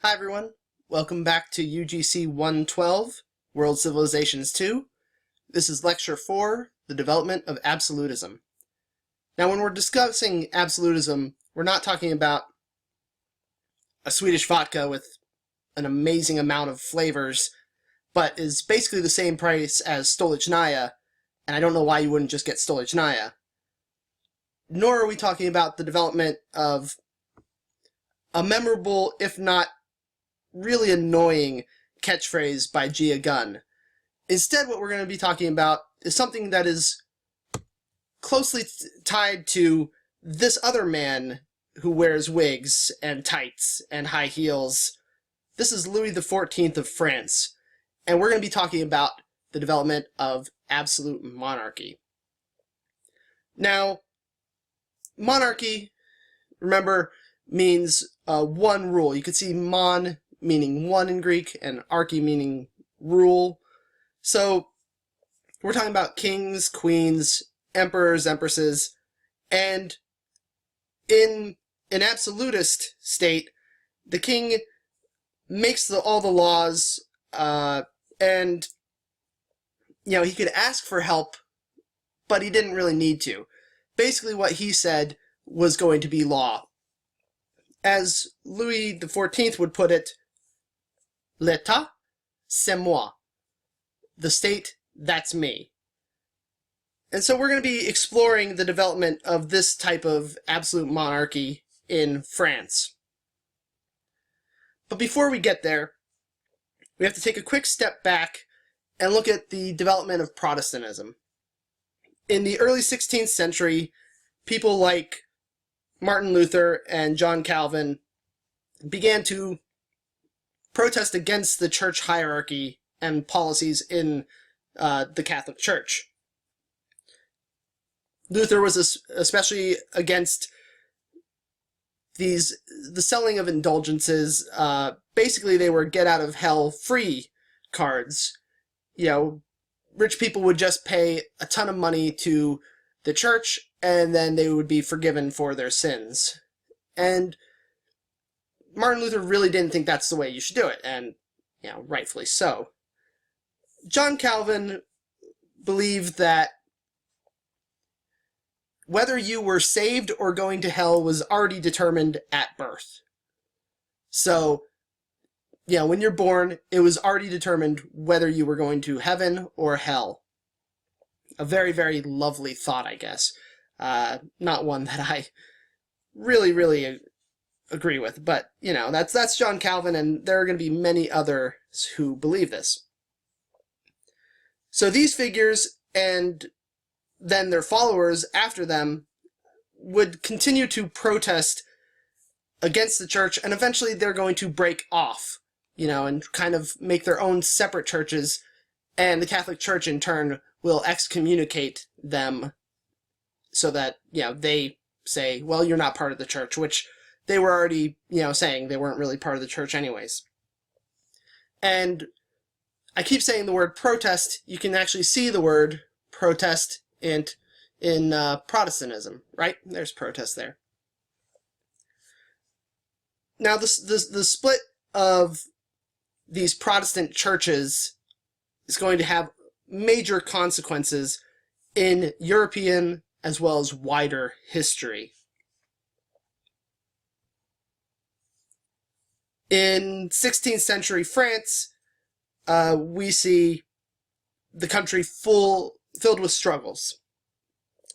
Hi everyone, welcome back to UGC 112, World Civilizations 2. This is Lecture 4, The Development of Absolutism. Now when we're discussing absolutism, we're not talking about a Swedish vodka with an amazing amount of flavors, but is basically the same price as Stolichnaya, and I don't know why you wouldn't just get Stolichnaya. Nor are we talking about the development of a memorable, if not really annoying, catchphrase by Gia Gunn. Instead, what we're going to be talking about is something that is closely tied to this other man who wears wigs and tights and high heels. This is Louis XIV of France, and we're going to be talking about the development of absolute monarchy. Now, monarchy, remember, means one rule. You could see mon meaning one in Greek and archy meaning rule. So we're talking about kings, queens, emperors, empresses, and in an absolutist state, the king makes all the laws, and he could ask for help, but he didn't really need to. Basically what he said was going to be law. As Louis XIV would put it, l'État, c'est moi. The state, that's me. And so we're going to be exploring the development of this type of absolute monarchy in France. But before we get there, we have to take a quick step back and look at the development of Protestantism. In the early 16th century, people like Martin Luther and John Calvin began to protest against the church hierarchy and policies in the Catholic Church. Luther was especially against the selling of indulgences. Basically, they were get-out-of-hell-free cards. Rich people would just pay a ton of money to the church, and then they would be forgiven for their sins. And Martin Luther really didn't think that's the way you should do it, and, rightfully so. John Calvin believed that whether you were saved or going to hell was already determined at birth. So, when you're born, it was already determined whether you were going to heaven or hell. A very, very lovely thought, I guess. Not one that I really agree with, but, that's John Calvin, and there are going to be many others who believe this. So these figures, and then their followers after them, would continue to protest against the church, and eventually they're going to break off, and kind of make their own separate churches, and the Catholic Church, in turn, will excommunicate them so that, they say, well, you're not part of the church, which they were already, saying they weren't really part of the church anyways. And I keep saying the word protest. You can actually see the word protest in Protestantism, right? There's protest there. Now, the split of these Protestant churches is going to have major consequences in European as well as wider history. In 16th century France, we see the country filled with struggles.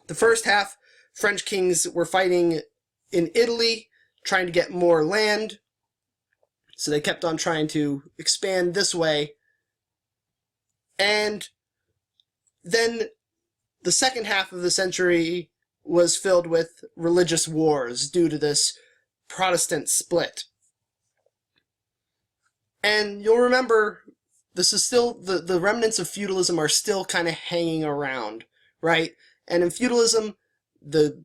The first half, French kings were fighting in Italy, trying to get more land, so they kept on trying to expand this way. And then the second half of the century was filled with religious wars due to this Protestant split. And you'll remember, this is still, the remnants of feudalism are still kind of hanging around, right? And in feudalism, the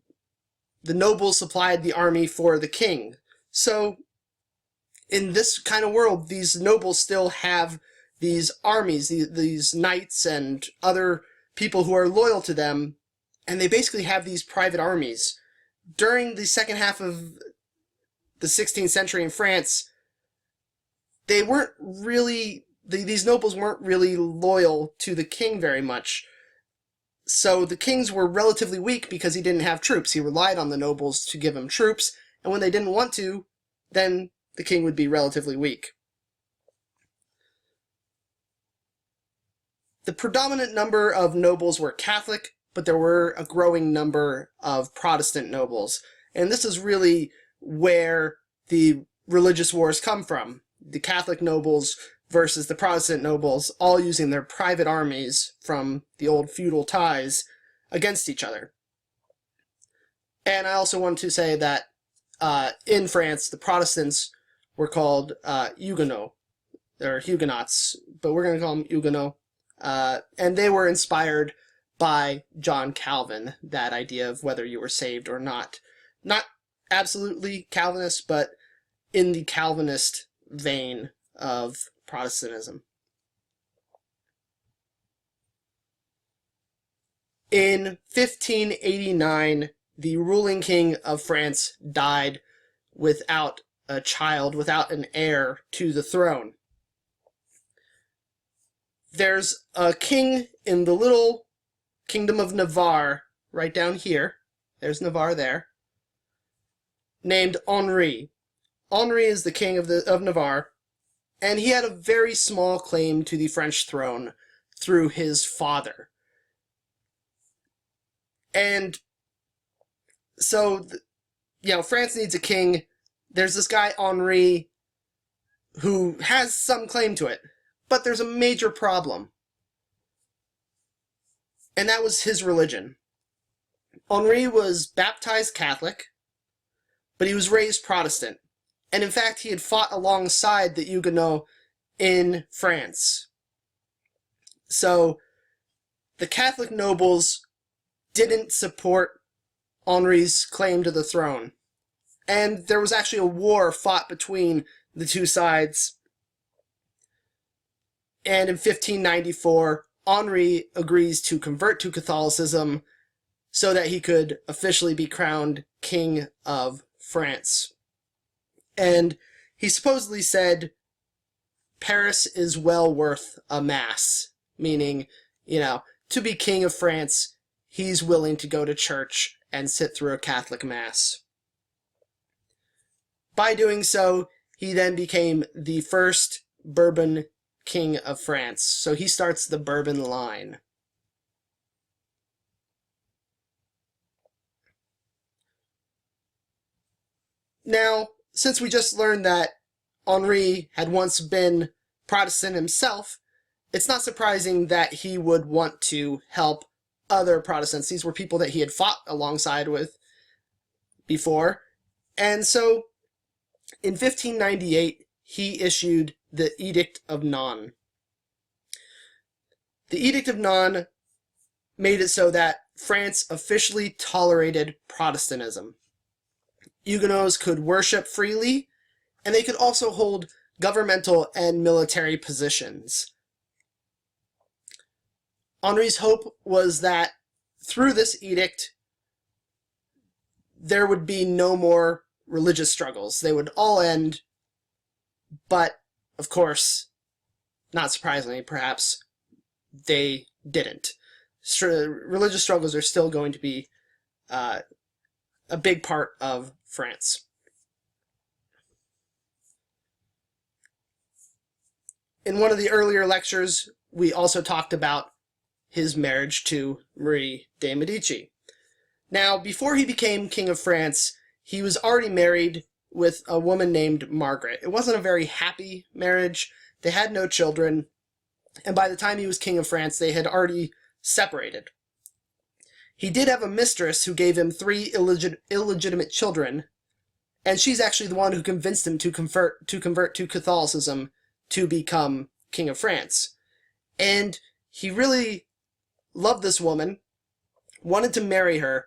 nobles supplied the army for the king. So in this kind of world, these nobles still have these armies, these knights and other people who are loyal to them, and they basically have these private armies. During the second half of the 16th century in France, they weren't really, these nobles weren't really loyal to the king very much. So the kings were relatively weak because he didn't have troops. He relied on the nobles to give him troops, and when they didn't want to, then the king would be relatively weak. The predominant number of nobles were Catholic, but there were a growing number of Protestant nobles. And this is really where the religious wars come from. The Catholic nobles versus the Protestant nobles, all using their private armies from the old feudal ties against each other. And I also want to say that in France, the Protestants were called Huguenots, or Huguenots, but we're going to call them Huguenots. And they were inspired by John Calvin, that idea of whether you were saved or not. Not absolutely Calvinist, but in the Calvinist vein of Protestantism. In 1589, the ruling king of France died without a child, without an heir to the throne. There's a king in the little kingdom of Navarre, right down here, there's Navarre there, named Henri. Henri is the king of Navarre, and he had a very small claim to the French throne through his father. And so, France needs a king. There's this guy, Henri, who has some claim to it, but there's a major problem. And that was his religion. Henri was baptized Catholic, but he was raised Protestant. And in fact, he had fought alongside the Huguenots in France. So the Catholic nobles didn't support Henri's claim to the throne. And there was actually a war fought between the two sides. And in 1594, Henri agrees to convert to Catholicism so that he could officially be crowned King of France. And he supposedly said, Paris is well worth a mass, meaning, to be King of France, he's willing to go to church and sit through a Catholic mass. By doing so, he then became the first Bourbon King of France. So he starts the Bourbon line. Now, since we just learned that Henri had once been Protestant himself, it's not surprising that he would want to help other Protestants. These were people that he had fought alongside with before. And so, in 1598, he issued the Edict of Nantes. The Edict of Nantes made it so that France officially tolerated Protestantism. Huguenots could worship freely, and they could also hold governmental and military positions. Henri's hope was that through this edict, there would be no more religious struggles. They would all end, but, of course, not surprisingly, perhaps, they didn't. Religious struggles are still going to be a big part of France. In one of the earlier lectures, we also talked about his marriage to Marie de Medici. Now, before he became King of France, he was already married with a woman named Margaret. It wasn't a very happy marriage. They had no children, and by the time he was King of France, they had already separated. He did have a mistress who gave him 3 illegitimate children, and she's actually the one who convinced him to convert to Catholicism to become King of France. And he really loved this woman, wanted to marry her.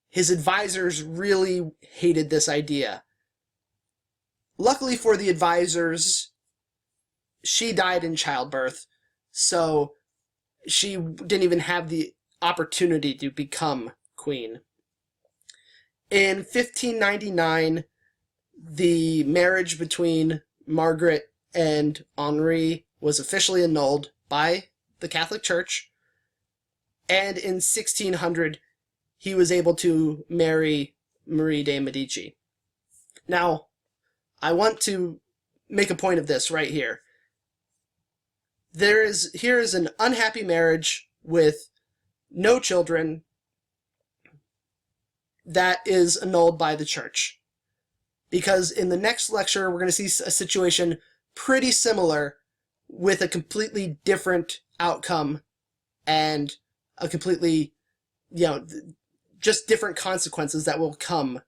His advisors really hated this idea. Luckily for the advisors, she died in childbirth, so she didn't even have the opportunity to become queen. In 1599, the marriage between Margaret and Henri was officially annulled by the Catholic Church, and in 1600 he was able to marry Marie de Medici. Now, I want to make a point of this right here. Here is an unhappy marriage with no children that is annulled by the church. Because in the next lecture, we're going to see a situation pretty similar with a completely different outcome and a completely, just different consequences that will come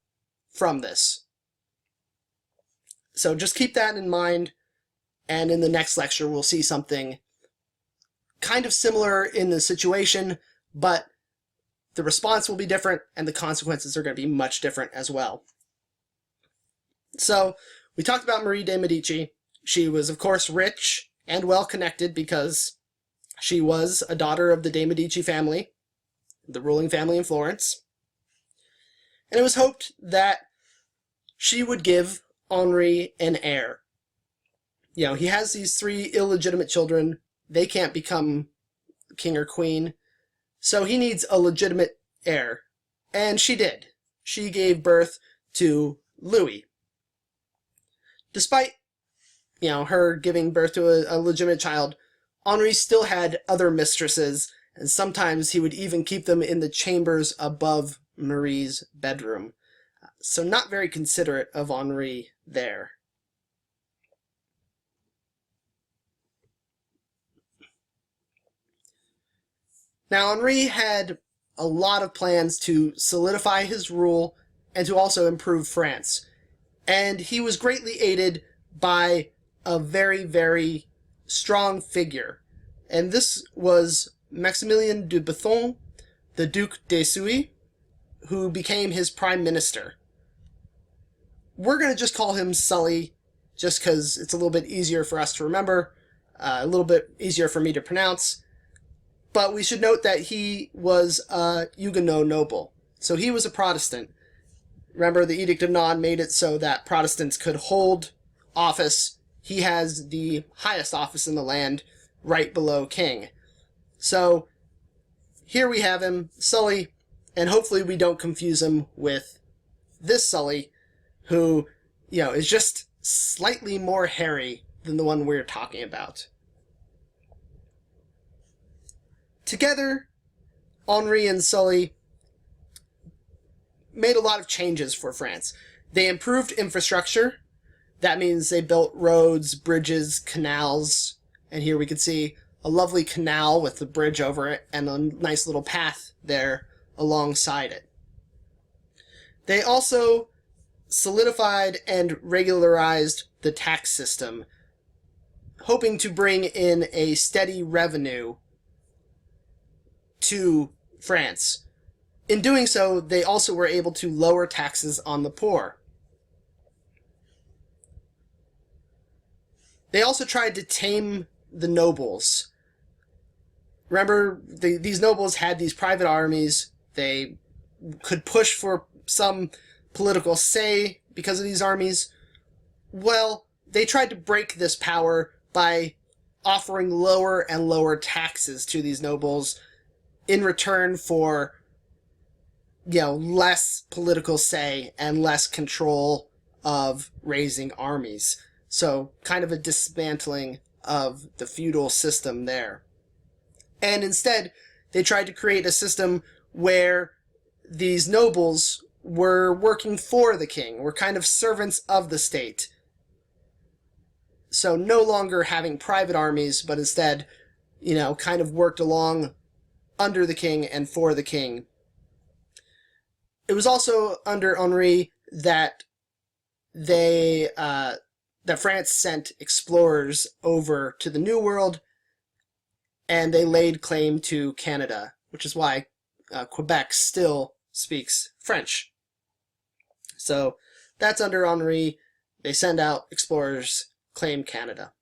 from this. So just keep that in mind, and in the next lecture, we'll see something kind of similar in the situation, but the response will be different, and the consequences are going to be much different as well. So, we talked about Marie de Medici. She was, of course, rich and well-connected because she was a daughter of the de Medici family, the ruling family in Florence. And it was hoped that she would give Henri an heir. He has these 3 illegitimate children. They can't become king or queen. So he needs a legitimate heir. And she did. She gave birth to Louis. Despite, her giving birth to a legitimate child, Henri still had other mistresses, and sometimes he would even keep them in the chambers above Marie's bedroom. So not very considerate of Henri there. Now, Henri had a lot of plans to solidify his rule and to also improve France. And he was greatly aided by a very, very strong figure. And this was Maximilien de Bethune, the Duc de Sully, who became his prime minister. We're going to just call him Sully, just because it's a little bit easier for us to remember, a little bit easier for me to pronounce. But we should note that he was a Huguenot noble. So he was a Protestant. Remember, the Edict of Nantes made it so that Protestants could hold office. He has the highest office in the land, right below king. So here we have him, Sully, and hopefully we don't confuse him with this Sully, who, is just slightly more hairy than the one we're talking about. Together, Henri and Sully made a lot of changes for France. They improved infrastructure. That means they built roads, bridges, canals, and here we can see a lovely canal with the bridge over it and a nice little path there alongside it. They also solidified and regularized the tax system, hoping to bring in a steady revenue to France. In doing so, they also were able to lower taxes on the poor. They also tried to tame the nobles. Remember, these nobles had these private armies. They could push for some political say because of these armies. Well, they tried to break this power by offering lower and lower taxes to these nobles in return for, less political say and less control of raising armies. So, kind of a dismantling of the feudal system there. And instead, they tried to create a system where these nobles were working for the king, were kind of servants of the state. So no longer having private armies, but instead, kind of worked along under the king and for the king. It was also under Henri that that France sent explorers over to the New World, and they laid claim to Canada, which is why Quebec still speaks French. So that's under Henri. They send out explorers, claim Canada.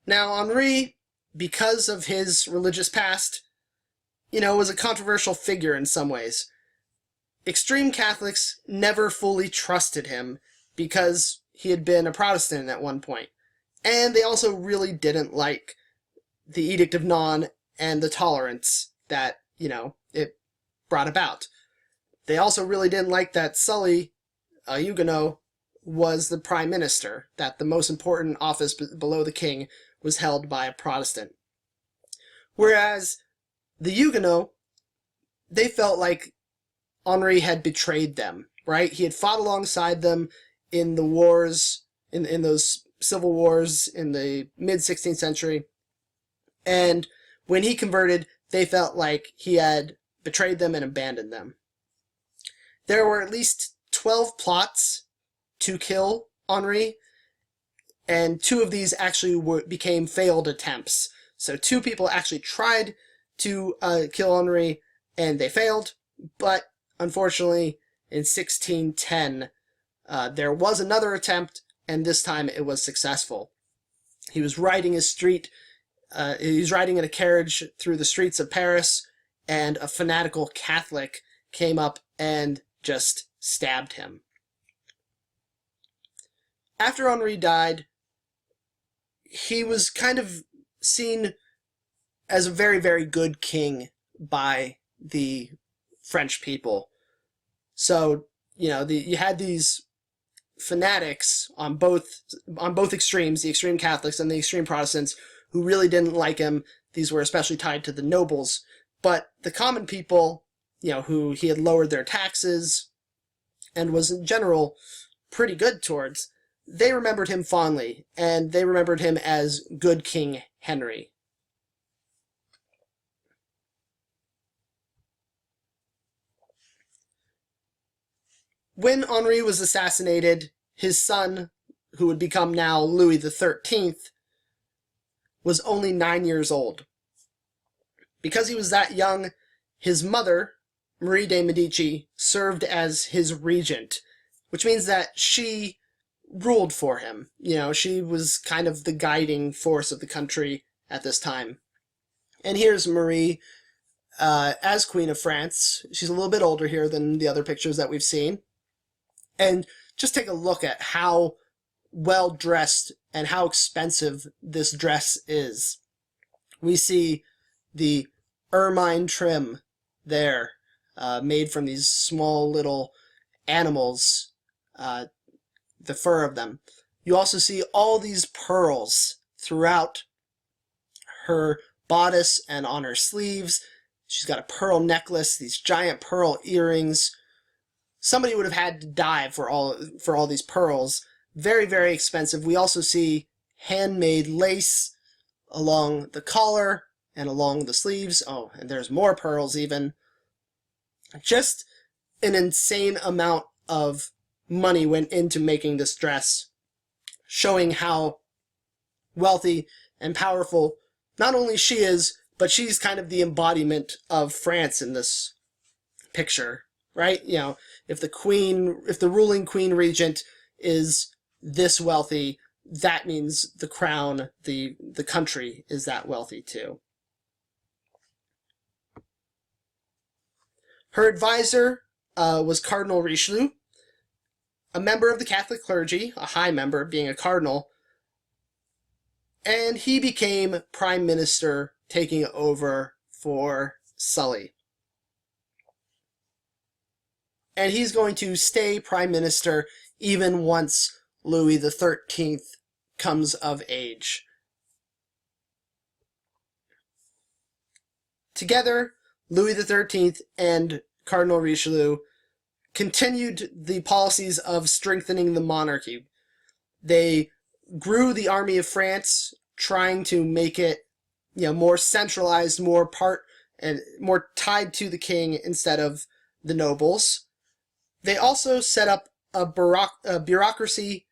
Now, Henri, because of his religious past, was a controversial figure in some ways. Extreme Catholics never fully trusted him because he had been a Protestant at one point. And they also really didn't like the Edict of Nantes and the tolerance that, it brought about. They also really didn't like that Sully, a Huguenot, was the prime minister, that the most important office below the king was held by a Protestant. Whereas the Huguenot, they felt like Henri had betrayed them, right? He had fought alongside them in the wars, in those civil wars in the mid-16th century. And when he converted, they felt like he had betrayed them and abandoned them. There were at least 12 plots to kill Henri, and 2 of these actually became failed attempts. So 2 people actually tried to kill Henri, and they failed, but unfortunately, in 1610, there was another attempt, and this time it was successful. He was riding in a carriage through the streets of Paris, and a fanatical Catholic came up and just stabbed him. After Henri died, he was kind of seen as a very, very good king by the French people. So, you had these fanatics on both extremes, the extreme Catholics and the extreme Protestants, who really didn't like him. These were especially tied to the nobles. But the common people, who he had lowered their taxes and was in general pretty good towards, they remembered him fondly, and they remembered him as good King Henry. When Henri was assassinated, his son, who would become now Louis XIII, was only 9 years old. Because he was that young, his mother, Marie de Medici, served as his regent, which means that she ruled for him. She was kind of the guiding force of the country at this time. And here's Marie as Queen of France. She's a little bit older here than the other pictures that we've seen. And just take a look at how well dressed and how expensive this dress is. We see the ermine trim there, made from these small little animals, the fur of them. You also see all these pearls throughout her bodice and on her sleeves. She's got a pearl necklace, these giant pearl earrings. Somebody would have had to die for all these pearls. Very, very expensive. We also see handmade lace along the collar and along the sleeves. Oh, and there's more pearls even. Just an insane amount of money went into making this dress, showing how wealthy and powerful not only she is, but she's kind of the embodiment of France in this picture, right? If the ruling queen regent is this wealthy, that means the crown, the country is that wealthy too. Her advisor was Cardinal Richelieu, a member of the Catholic clergy, a high member, being a cardinal, and he became prime minister, taking over for Sully. And he's going to stay prime minister even once Louis XIII comes of age. Together, Louis XIII and Cardinal Richelieu continued the policies of strengthening the monarchy. They grew the army of France, trying to make it, more centralized, more tied to the king instead of the nobles. They also set up a bureaucracy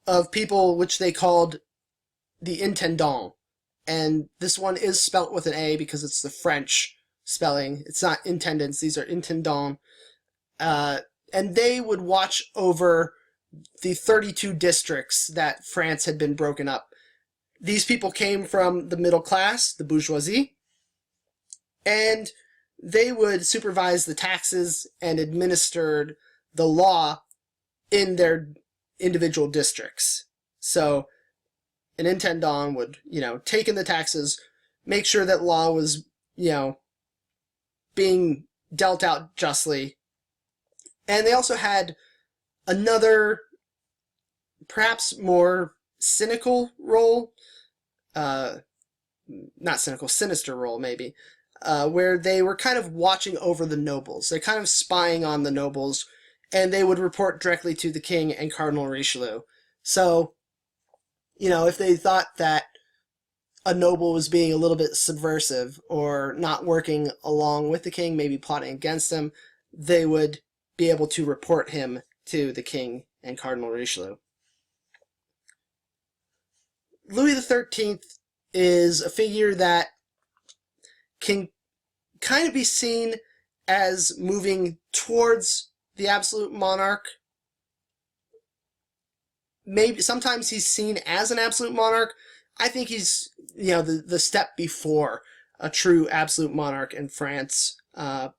of people which they called the intendant. And this one is spelt with an A because it's the French spelling. It's not intendants, these are intendants. And they would watch over the 32 districts that France had been broken up. These people came from the middle class, the bourgeoisie, and they would supervise the taxes and administered the law in their individual districts. So an intendant would, take in the taxes, make sure that law was, being dealt out justly. And they also had another, perhaps more cynical role, not cynical, sinister role maybe, where they were kind of watching over the nobles. They're kind of spying on the nobles, and they would report directly to the king and Cardinal Richelieu. So, if they thought that a noble was being a little bit subversive or not working along with the king, maybe plotting against him, they would be able to report him to the king and Cardinal Richelieu. Louis XIII is a figure that can kind of be seen as moving towards the absolute monarch. Maybe sometimes he's seen as an absolute monarch. I think he's, the step before a true absolute monarch in France. Not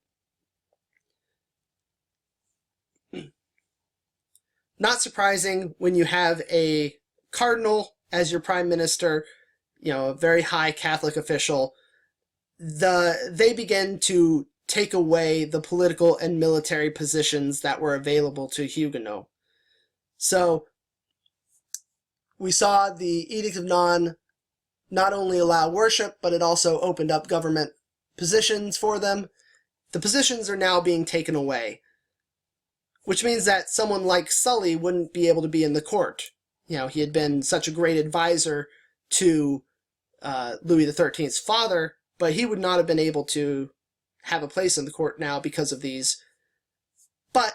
surprising when you have a cardinal as your prime minister, a very high Catholic official. They begin to take away the political and military positions that were available to Huguenots. So we saw the Edict of Nantes not only allow worship, but it also opened up government positions for them. The positions are now being taken away, which means that someone like Sully wouldn't be able to be in the court. He had been such a great advisor to Louis XIII's father, but he would not have been able to have a place in the court now because of these. But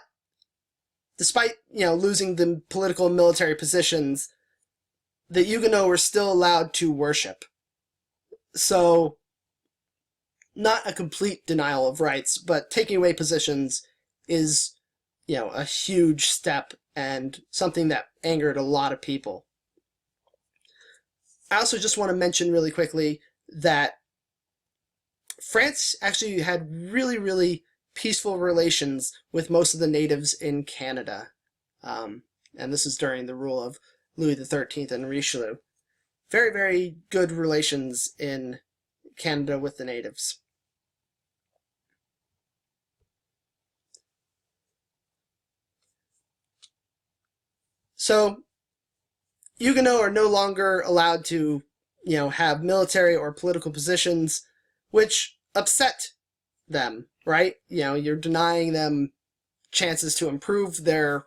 despite, losing the political and military positions, the Huguenots were still allowed to worship. So, not a complete denial of rights, but taking away positions is, a huge step and something that angered a lot of people. I also just want to mention really quickly that France actually had really, really peaceful relations with most of the natives in Canada. And this is during the rule of Louis XIII and Richelieu. Very, very good relations in Canada with the natives. So, Huguenots are no longer allowed to, have military or political positions, which upset them, right? You're denying them chances to improve their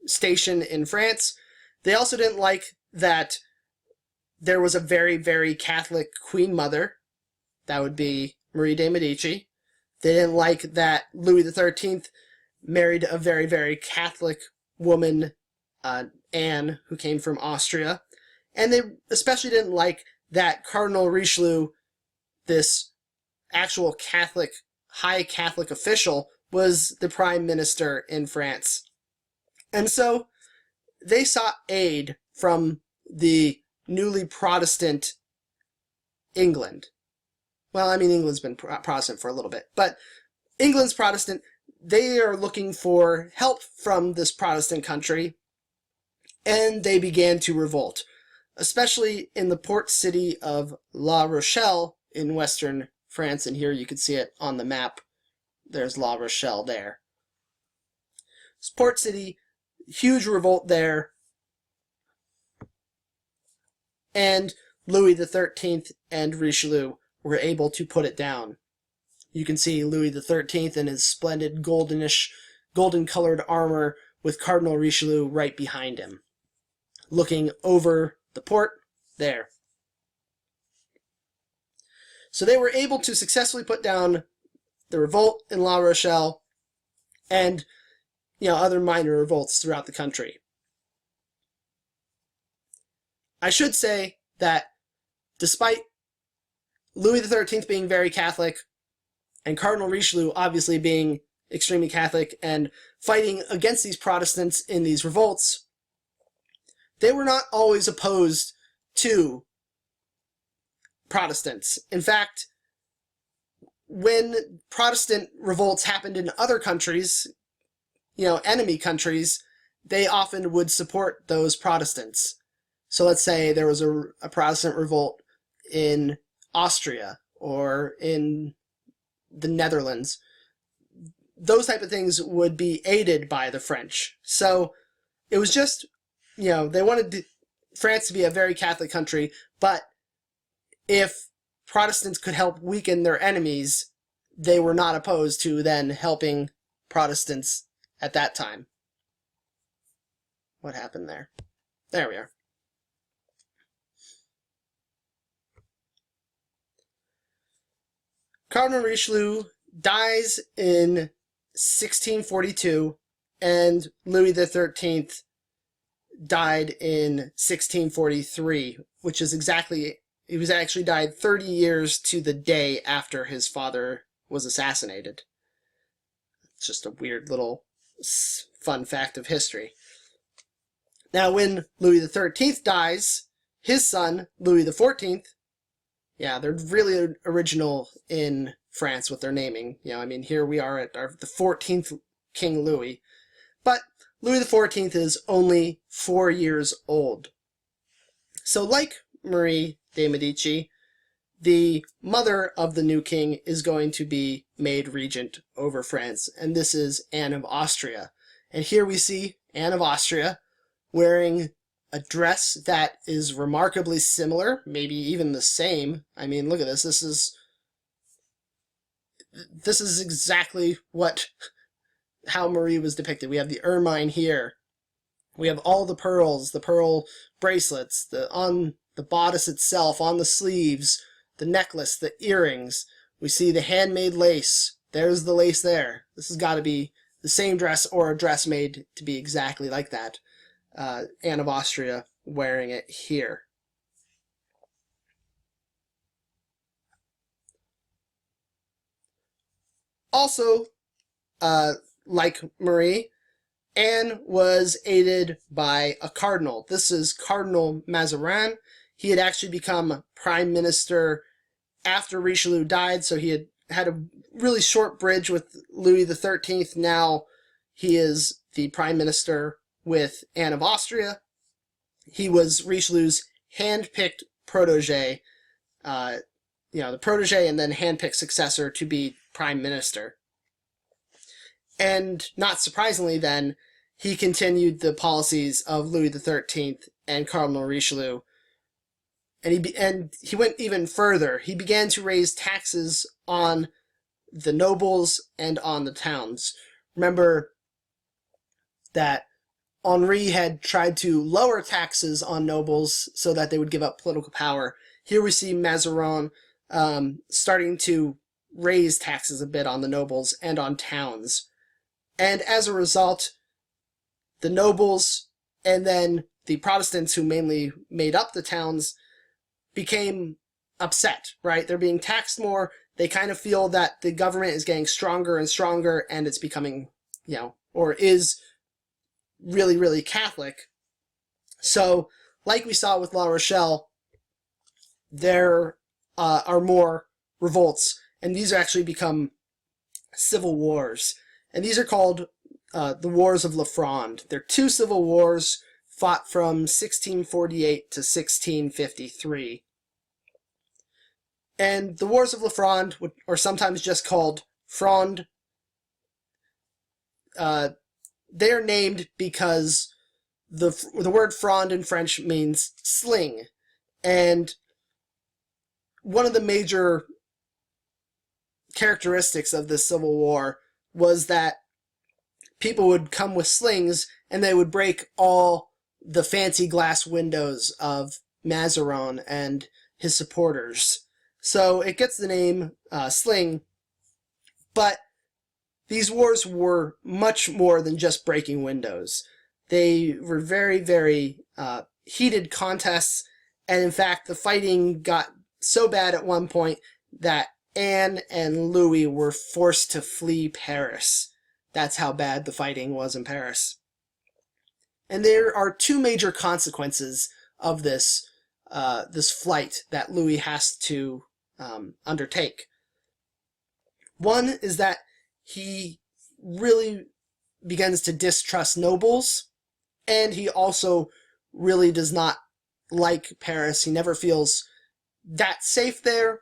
station in France. They also didn't like that there was a very, very Catholic Queen Mother. That would be Marie de Medici. They didn't like that Louis XIII married a very, very Catholic woman, Anne, who came from Austria. And they especially didn't like that Cardinal Richelieu, this actual Catholic, high Catholic official, was the prime minister in France. And so they sought aid from the newly Protestant England. Well, England's been Protestant for a little bit, but England's Protestant. They are looking for help from this Protestant country, and they began to revolt, especially in the port city of La Rochelle in western France, and here you can see it on the map. There's La Rochelle there. It's port city, huge revolt there, and Louis XIII and Richelieu were able to put it down. You can see Louis XIII in his splendid golden-colored armor with Cardinal Richelieu right behind him, looking over the port there. So they were able to successfully put down the revolt in La Rochelle and, other minor revolts throughout the country. I should say that despite Louis XIII being very Catholic and Cardinal Richelieu obviously being extremely Catholic and fighting against these Protestants in these revolts, they were not always opposed to Protestants. In fact, when Protestant revolts happened in other countries, enemy countries, they often would support those Protestants. So let's say there was a Protestant revolt in Austria or in the Netherlands. Those type of things would be aided by the French. So it was just, they wanted France to be a very Catholic country, but if Protestants could help weaken their enemies, they were not opposed to then helping Protestants at that time. What happened there? There we are. Cardinal Richelieu dies in 1642, and Louis XIII died in 1643, which is he was actually died 30 years to the day after his father was assassinated. It's just a weird little fun fact of history. Now, when Louis XIII dies, his son, Louis XIV, they're really original in France with their naming. Here we are at the 14th King Louis. But Louis XIV is only 4 years old. So like Marie de Medici, the mother of the new king is going to be made regent over France, and this is Anne of Austria. And here we see Anne of Austria wearing a dress that is remarkably similar, maybe even the same. Look at this. This is exactly how Marie was depicted. We have the ermine here. We have all the pearls, the pearl bracelets, on the bodice itself, on the sleeves, the necklace, the earrings. We see the handmade lace. There's the lace there. This has got to be the same dress or a dress made to be exactly like that. Anne of Austria wearing it here. Also, like Marie, Anne was aided by a cardinal. This is Cardinal Mazarin. He had actually become prime minister after Richelieu died, so he had a really short bridge with Louis XIII. Now he is the prime minister with Anne of Austria. He was Richelieu's hand-picked protege, the protege and then hand-picked successor to be prime minister. And not surprisingly then, he continued the policies of Louis XIII and Cardinal Richelieu. And he went even further. He began to raise taxes on the nobles and on the towns. Remember that Henri had tried to lower taxes on nobles so that they would give up political power. Here we see Mazarin starting to raise taxes a bit on the nobles and on towns. And as a result, the nobles and then the Protestants, who mainly made up the towns, became upset, right? They're being taxed more. They kind of feel that the government is getting stronger and stronger, and it's becoming, or is really, really Catholic. So, like we saw with La Rochelle, there are more revolts, and these actually become civil wars. And these are called the Wars of La Fronde. They're two civil wars fought from 1648 to 1653. And the Wars of La Fronde are sometimes just called Fronde. They're named because the word fronde in French means sling. And one of the major characteristics of this civil war was that people would come with slings and they would break all the fancy glass windows of Mazarin and his supporters. So it gets the name sling, but these wars were much more than just breaking windows. They were very, very heated contests, and in fact, the fighting got so bad at one point that Anne and Louis were forced to flee Paris. That's how bad the fighting was in Paris. And there are two major consequences of this flight that Louis has to undertake. One is that he really begins to distrust nobles, And he also really does not like Paris. He never feels that safe there.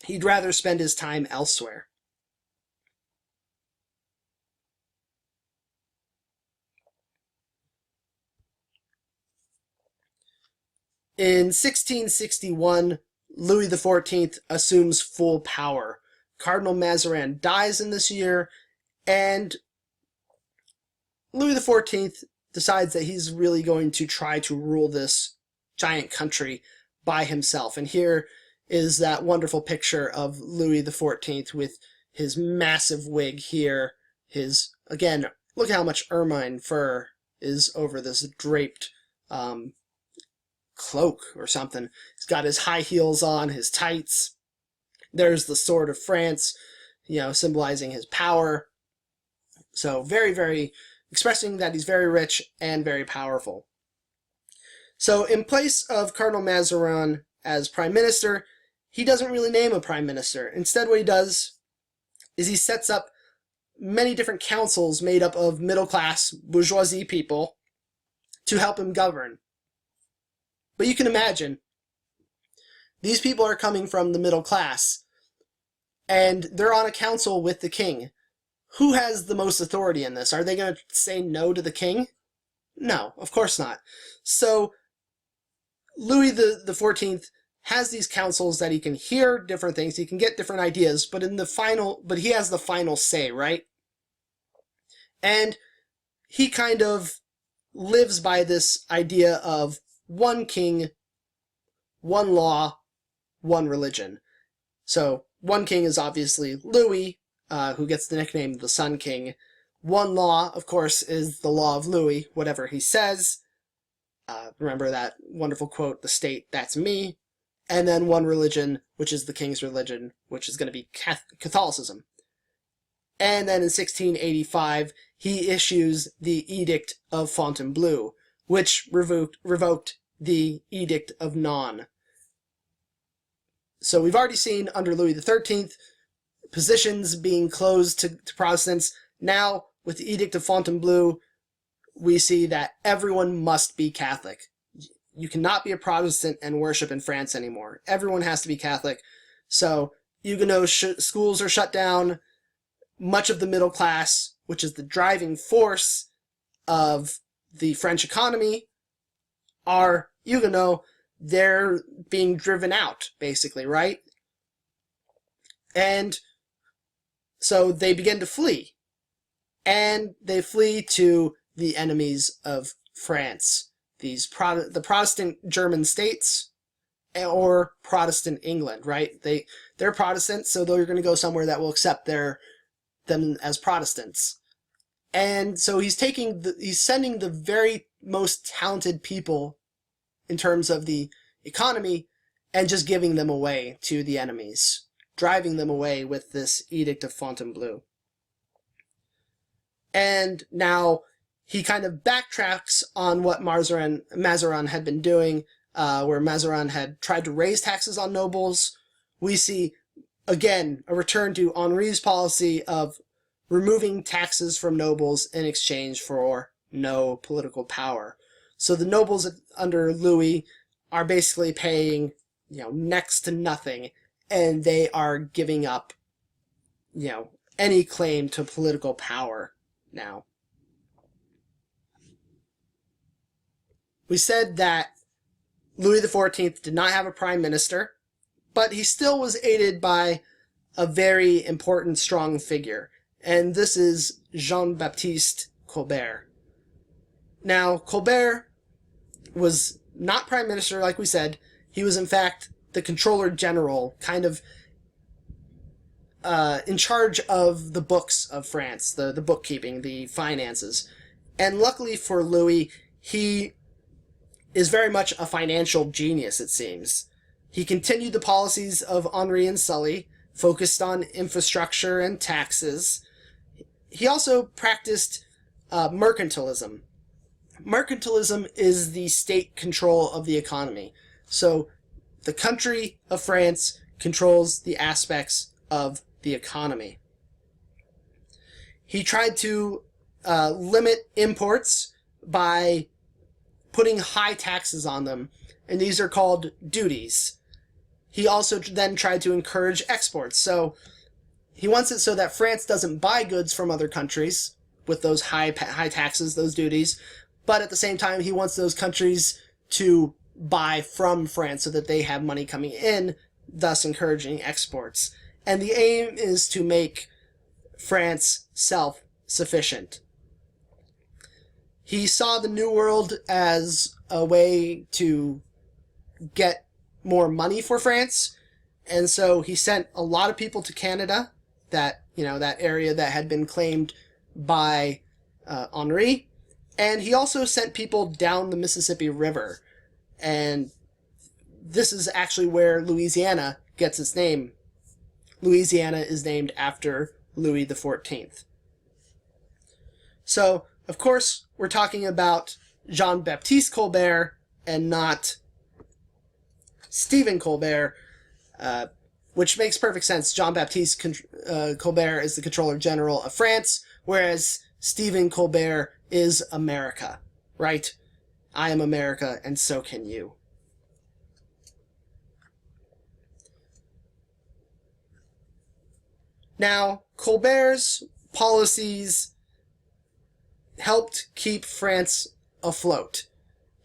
He'd rather spend his time elsewhere. In 1661, Louis XIV assumes full power. Cardinal Mazarin dies in this year, and Louis XIV decides that he's really going to try to rule this giant country by himself. And here is that wonderful picture of Louis XIV with his massive wig here. Again, look how much ermine fur is over this draped cloak or something. He's got his high heels on, his tights. There's the sword of France, symbolizing his power. So very, very, expressing that he's very rich and very powerful. So in place of Cardinal Mazarin as prime minister, he doesn't really name a prime minister. Instead, what he does is he sets up many different councils made up of middle-class bourgeoisie people to help him govern. But you can imagine, these people are coming from the middle class, and they're on a council with the king. Who has the most authority in this? Are they going to say no to the king? No, of course not. So Louis the 14th has these councils that he can hear different things, he can get different ideas, but he has the final say, right? And he kind of lives by this idea of one king, one law, one religion. So one king is obviously Louis, who gets the nickname the Sun King. One law, of course, is the law of Louis, whatever he says. Remember that wonderful quote, "The state, that's me." And then one religion, which is the king's religion, which is going to be Catholicism. And then in 1685, he issues the Edict of Fontainebleau, which revoked the Edict of Nantes. So we've already seen under Louis XIII, positions being closed to Protestants. Now, with the Edict of Fontainebleau, we see that everyone must be Catholic. You cannot be a Protestant and worship in France anymore. Everyone has to be Catholic. So Huguenot schools are shut down. Much of the middle class, which is the driving force of the French economy, are Huguenot. They're being driven out, basically, right? And so they begin to flee. And they flee to the enemies of France. The Protestant German states, or Protestant England, right? They're Protestant, so they're going to go somewhere that will accept them as Protestants. And so he's sending the very most talented people in terms of the economy and just giving them away to the enemies, driving them away with this Edict of Fontainebleau. And now he kind of backtracks on what Mazarin had been doing, where Mazarin had tried to raise taxes on nobles. We see, again, a return to Henri's policy of removing taxes from nobles in exchange for no political power. So the nobles under Louis are basically paying, next to nothing, and they are giving up, any claim to political power now. We said that Louis XIV did not have a prime minister, but he still was aided by a very important, strong figure, and this is Jean-Baptiste Colbert. Now, Colbert was not prime minister, like we said. He was, in fact, the controller general, kind of in charge of the books of France, the bookkeeping, the finances. And luckily for Louis, he is very much a financial genius, it seems. He continued the policies of Henri and Sully, focused on infrastructure and taxes. He also practiced mercantilism. Mercantilism is the state control of the economy. So the country of France controls the aspects of the economy. He tried to limit imports by putting high taxes on them, and these are called duties. He also then tried to encourage exports. So he wants it so that France doesn't buy goods from other countries with those high taxes, those duties, but at the same time he wants those countries to buy from France so that they have money coming in, thus encouraging exports. And the aim is to make France self-sufficient. He saw the New World as a way to get more money for France, and so he sent a lot of people to Canada, that area that had been claimed by Henri, and he also sent people down the Mississippi River, and this is actually where Louisiana gets its name. Louisiana is named after Louis XIV. So, of course, we're talking about Jean-Baptiste Colbert and not Stephen Colbert, which makes perfect sense. Jean-Baptiste Colbert is the Controller General of France, whereas Stephen Colbert is America, right? I am America, and so can you. Now, Colbert's policies helped keep France afloat.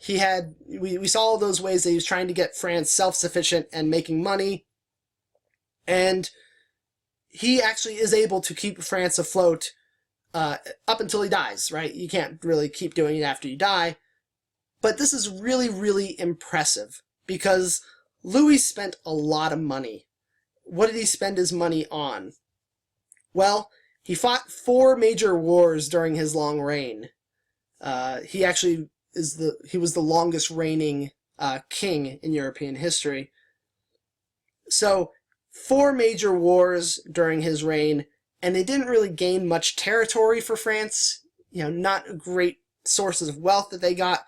We saw all those ways that he was trying to get France self-sufficient and making money, and he actually is able to keep France afloat up until he dies, right? You can't really keep doing it after you die, but this is really, really impressive, because Louis spent a lot of money. What did he spend his money on? Well, he fought 4 major wars during his long reign. He actually was the longest reigning king in European history. So 4 major wars during his reign, and they didn't really gain much territory for France. Not great sources of wealth that they got,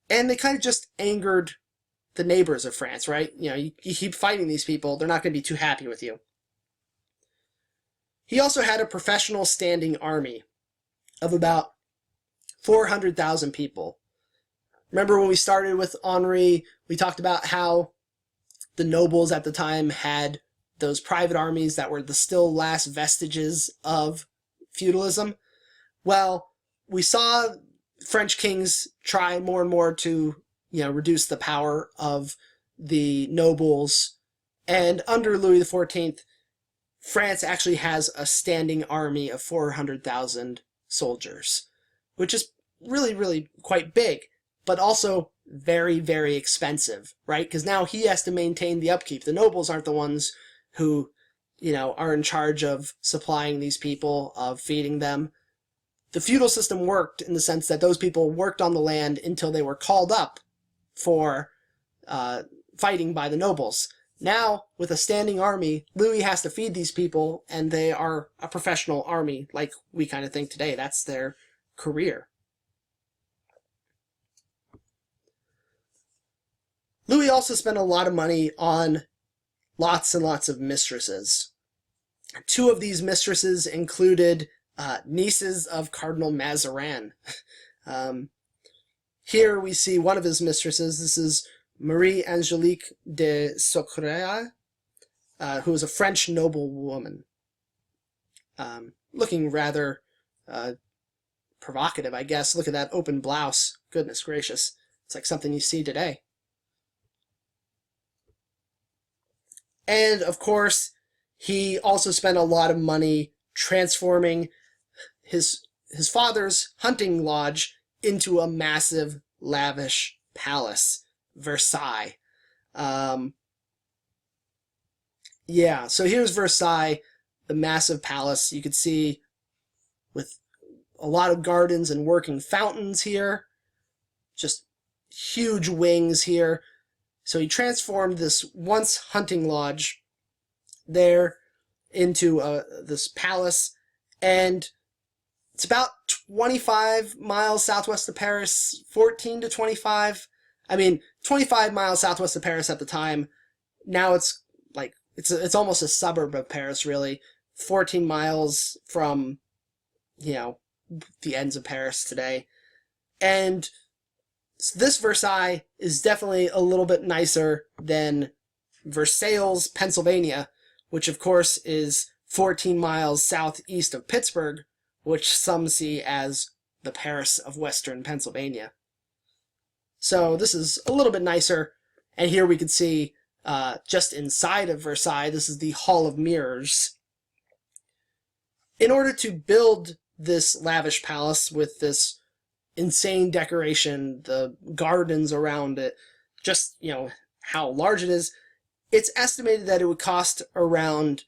and they kind of just angered the neighbors of France, right? You keep fighting these people, they're not going to be too happy with you. He also had a professional standing army of about 400,000 people. Remember when we started with Henri, we talked about how the nobles at the time had those private armies that were the still last vestiges of feudalism? Well, we saw French kings try more and more to, reduce the power of the nobles, and under Louis XIV, France actually has a standing army of 400,000 soldiers, which is really, really quite big, but also very, very expensive, right? Because now he has to maintain the upkeep. The nobles aren't the ones who, are in charge of supplying these people, of feeding them. The feudal system worked in the sense that those people worked on the land until they were called up for fighting by the nobles. Now, with a standing army, Louis has to feed these people, and they are a professional army, like we kind of think today. That's their career. Louis also spent a lot of money on lots and lots of mistresses. 2 of these mistresses included nieces of Cardinal Mazarin. Here we see one of his mistresses. This is Marie-Angélique de Socrea, who was a French noblewoman. Looking rather provocative, I guess. Look at that open blouse. Goodness gracious. It's like something you see today. And, of course, he also spent a lot of money transforming his father's hunting lodge into a massive, lavish palace. Versailles. Yeah, so here's Versailles, the massive palace. You could see with a lot of gardens and working fountains here. Just huge wings here. So he transformed this once hunting lodge there into this palace, and it's about 25 miles southwest of Paris, 14 to 25. 25 miles southwest of Paris at the time. Now it's like, it's almost a suburb of Paris, really. 14 miles from, the ends of Paris today. And this Versailles is definitely a little bit nicer than Versailles, Pennsylvania, which of course is 14 miles southeast of Pittsburgh, which some see as the Paris of Western Pennsylvania. So this is a little bit nicer, and here we can see just inside of Versailles, this is the Hall of Mirrors. In order to build this lavish palace with this insane decoration, the gardens around it, just, how large it is, it's estimated that it would cost around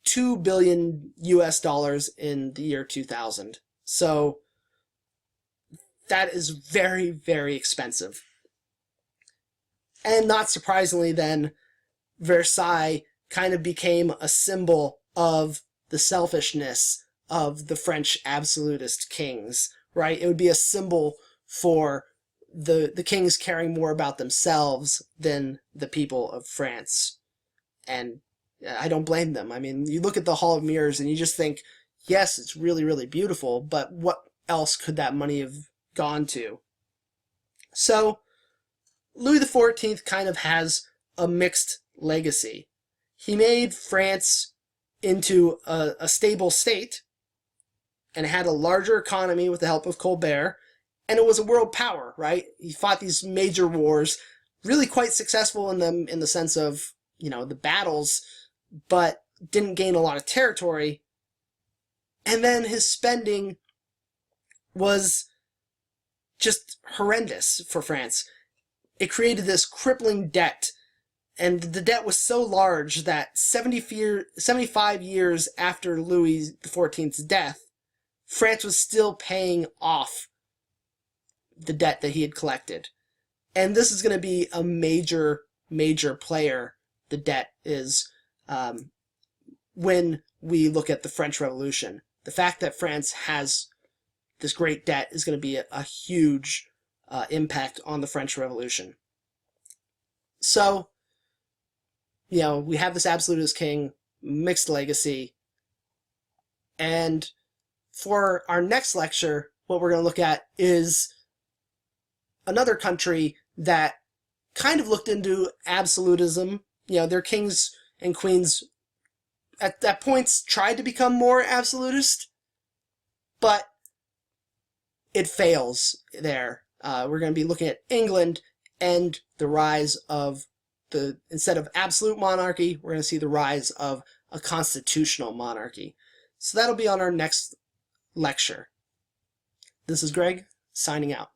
$2 billion US in the year 2000. So that is very, very expensive. And not surprisingly then, Versailles kind of became a symbol of the selfishness of the French absolutist kings, right? It would be a symbol for the kings caring more about themselves than the people of France. And I don't blame them. I mean, you look at the Hall of Mirrors and you just think, yes, it's really, really beautiful, but what else could that money have gone to? So Louis XIV kind of has a mixed legacy. He made France into a stable state and had a larger economy with the help of Colbert, and it was a world power, right? He fought these major wars, really quite successful in them in the sense of, the battles, but didn't gain a lot of territory. And then his spending was just horrendous for France. It created this crippling debt, and the debt was so large that 75 years after Louis XIV's death, France was still paying off the debt that he had collected. And this is going to be a major, major player, the debt is, when we look at the French Revolution. The fact that France has this great debt is going to be a huge impact on the French Revolution. So, we have this absolutist king, mixed legacy, and for our next lecture, what we're going to look at is another country that kind of looked into absolutism. Their kings and queens at points tried to become more absolutist, but it fails there. We're going to be looking at England and the rise of instead of absolute monarchy, we're going to see the rise of a constitutional monarchy. So that'll be on our next lecture. This is Greg, signing out.